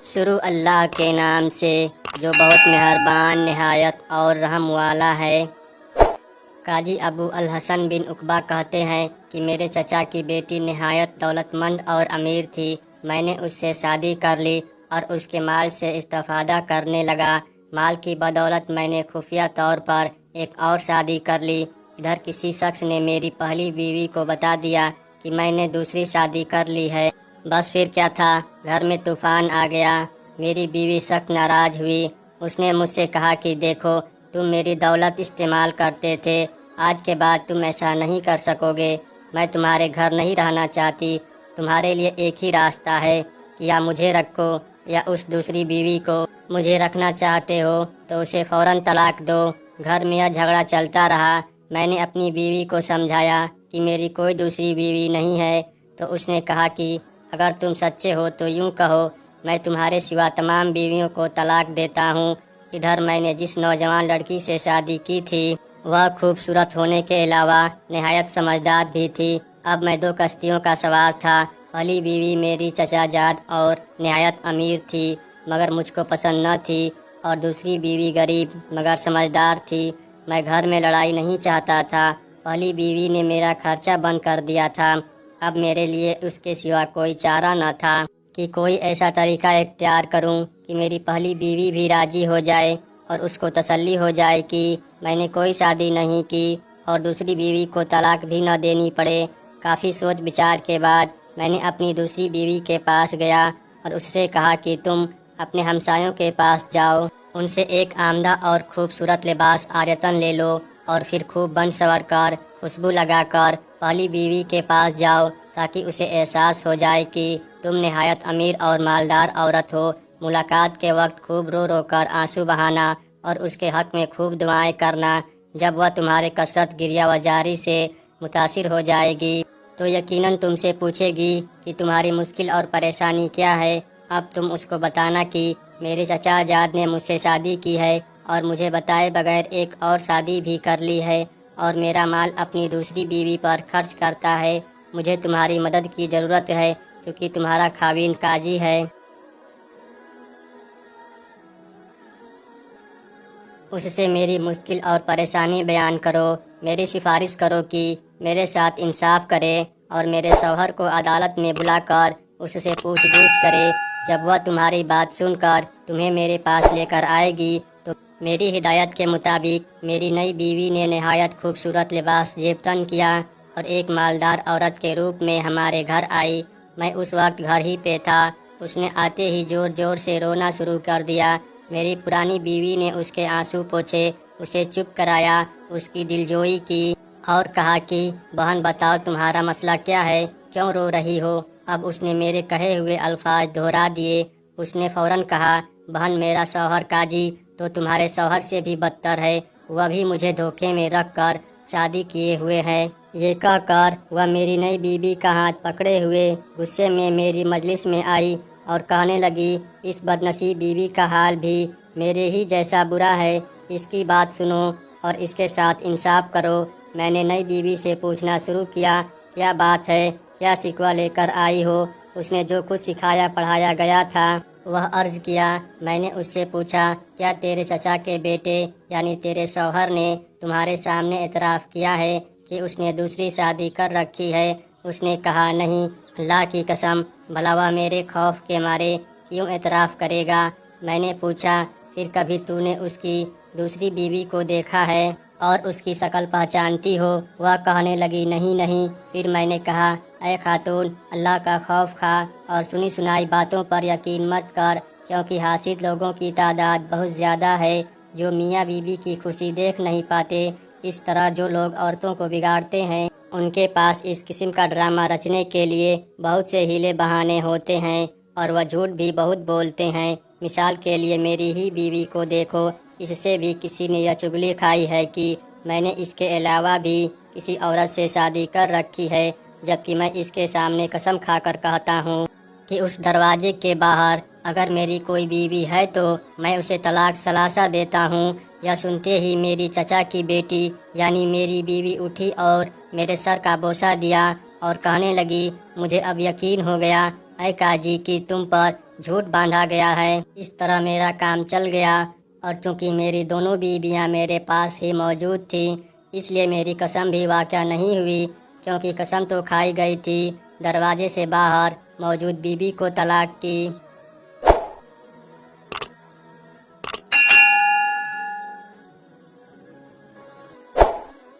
شروع اللہ کے نام سے جو بہت مہربان نہایت اور رحم والا ہے۔ قاضی ابو الحسن بن عقبہ کہتے ہیں کہ میرے چچا کی بیٹی نہایت دولت مند اور امیر تھی۔ میں نے اس سے شادی کر لی اور اس کے مال سے استفادہ کرنے لگا۔ مال کی بدولت میں نے خفیہ طور پر ایک اور شادی کر لی۔ ادھر کسی شخص نے میری پہلی بیوی کو بتا دیا کہ میں نے دوسری شادی کر لی ہے۔ بس پھر کیا تھا، گھر میں طوفان آ گیا۔ میری بیوی سخت ناراض ہوئی۔ اس نے مجھ سے کہا کہ دیکھو، تم میری دولت استعمال کرتے تھے، آج کے بعد تم ایسا نہیں کر سکو گے۔ میں تمہارے گھر نہیں رہنا چاہتی۔ تمہارے لیے ایک ہی راستہ ہے کہ یا مجھے رکھو یا اس دوسری بیوی کو۔ مجھے رکھنا چاہتے ہو تو اسے فوراً طلاق دو۔ گھر میں یہ جھگڑا چلتا رہا۔ میں نے اپنی بیوی کو سمجھایا کہ میری کوئی دوسری بیوی نہیں ہے، تو اس نے کہا کہ اگر تم سچے ہو تو یوں کہو، میں تمہارے سوا تمام بیویوں کو طلاق دیتا ہوں۔ ادھر میں نے جس نوجوان لڑکی سے شادی کی تھی وہ خوبصورت ہونے کے علاوہ نہایت سمجھدار بھی تھی۔ اب میں دو کشتیوں کا سوار تھا۔ پہلی بیوی میری چچا جاد اور نہایت امیر تھی مگر مجھ کو پسند نہ تھی، اور دوسری بیوی غریب مگر سمجھدار تھی۔ میں گھر میں لڑائی نہیں چاہتا تھا۔ پہلی بیوی نے میرا خرچہ بند کر دیا تھا۔ اب میرے لیے اس کے سوا کوئی چارہ نہ تھا کہ کوئی ایسا طریقہ اختیار کروں کہ میری پہلی بیوی بھی راضی ہو جائے اور اس کو تسلی ہو جائے کہ میں نے کوئی شادی نہیں کی اور دوسری بیوی کو طلاق بھی نہ دینی پڑے۔ کافی سوچ بچار کے بعد میں نے اپنی دوسری بیوی کے پاس گیا اور اس سے کہا کہ تم اپنے ہمسایوں کے پاس جاؤ، ان سے ایک عمدہ اور خوبصورت لباس عاریتاً لے لو اور پھر خوب بن سنور کر خوشبو لگا کر پہلی بیوی کے پاس جاؤ تاکہ اسے احساس ہو جائے کہ تم نہایت امیر اور مالدار عورت ہو۔ ملاقات کے وقت خوب رو رو کر آنسو بہانا اور اس کے حق میں خوب دعائیں کرنا۔ جب وہ تمہارے کثرت گریہ و جاری سے متاثر ہو جائے گی تو یقیناً تم سے پوچھے گی کہ تمہاری مشکل اور پریشانی کیا ہے۔ اب تم اس کو بتانا کہ میرے چچا جاد نے مجھ سے شادی کی ہے اور مجھے بتائے بغیر ایک اور شادی بھی کر لی ہے اور میرا مال اپنی دوسری بیوی پر خرچ کرتا ہے۔ مجھے تمہاری مدد کی ضرورت ہے کیونکہ تمہارا خاوند قاضی ہے۔ اس سے میری مشکل اور پریشانی بیان کرو۔ میری سفارش کرو کہ میرے ساتھ انصاف کرے اور میرے شوہر کو عدالت میں بلا کر اس سے پوچھ گچھ کرے۔ جب وہ تمہاری بات سن کر تمہیں میرے پاس لے کر آئے گی تو میری ہدایت کے مطابق میری نئی بیوی نے نہایت خوبصورت لباس زیب تن کیا اور ایک مالدار عورت کے روپ میں ہمارے گھر آئی۔ میں اس وقت گھر ہی پہ تھا۔ اس نے آتے ہی زور زور سے رونا شروع کر دیا۔ میری پرانی بیوی نے اس کے آنسو پوچھے، اسے چپ کرایا، اس کی دلجوئی کی اور کہا کہ بہن بتاؤ تمہارا مسئلہ کیا ہے، کیوں رو رہی ہو؟ اب اس نے میرے کہے ہوئے الفاظ دہرا دیے۔ اس نے فوراً کہا، بہن میرا شوہر قاضی تو تمہارے شوہر سے بھی بدتر ہے، وہ بھی مجھے دھوکے میں رکھ کر شادی کیے ہوئے ہیں۔ یہ کہہ کر وہ میری نئی بیوی کا ہاتھ پکڑے ہوئے غصے میں میری مجلس میں آئی اور کہنے لگی، اس بدنصیب بیوی کا حال بھی میرے ہی جیسا برا ہے، اس کی بات سنو اور اس کے ساتھ انصاف کرو۔ میں نے نئی بیوی سے پوچھنا شروع کیا، کیا بات ہے، کیا شکوہ لے کر آئی ہو؟ اس نے جو کچھ سکھایا پڑھایا گیا تھا وہ عرض کیا۔ میں نے اس سے پوچھا، کیا تیرے چچا کے بیٹے یعنی تیرے شوہر نے تمہارے سامنے اعتراف کیا ہے کہ اس نے دوسری شادی کر رکھی ہے؟ اس نے کہا، نہیں، اللہ کی قسم، بھلا وہ میرے خوف کے مارے کیوں اعتراف کرے گا؟ میں نے پوچھا، پھر کبھی تو نے اس کی دوسری بیوی کو دیکھا ہے اور اس کی شکل پہچانتی ہو؟ وہ کہنے لگی، نہیں نہیں۔ پھر میں نے کہا، اے خاتون، اللہ کا خوف کھا اور سنی سنائی باتوں پر یقین مت کر، کیونکہ حاسد لوگوں کی تعداد بہت زیادہ ہے جو میاں بیوی کی خوشی دیکھ نہیں پاتے۔ اس طرح جو لوگ عورتوں کو بگاڑتے ہیں ان کے پاس اس قسم کا ڈرامہ رچنے کے لیے بہت سے ہیلے بہانے ہوتے ہیں اور وہ جھوٹ بھی بہت بولتے ہیں۔ مثال کے لیے میری ہی بیوی کو دیکھو، اس سے بھی کسی نے یہ چغلی کھائی ہے کہ میں نے اس کے علاوہ بھی کسی عورت سے شادی کر رکھی ہے، جبکہ میں اس کے سامنے قسم کھا کر کہتا ہوں کہ اس دروازے کے باہر اگر میری کوئی بیوی ہے تو میں اسے طلاق ثلاثہ دیتا ہوں۔ یا سنتے ہی میری چچا کی بیٹی یعنی میری بیوی اٹھی اور میرے سر کا بوسہ دیا اور کہنے لگی، مجھے اب یقین ہو گیا اے قاضی کہ تم پر جھوٹ باندھا گیا ہے۔ اس طرح میرا کام چل گیا، اور چونکہ میری دونوں بیویاں میرے پاس ہی موجود تھیں، اس لیے میری قسم بھی واقع نہیں ہوئی، کیونکہ قسم تو کھائی گئی تھی۔ دروازے سے باہر موجود بیوی کو طلاق کی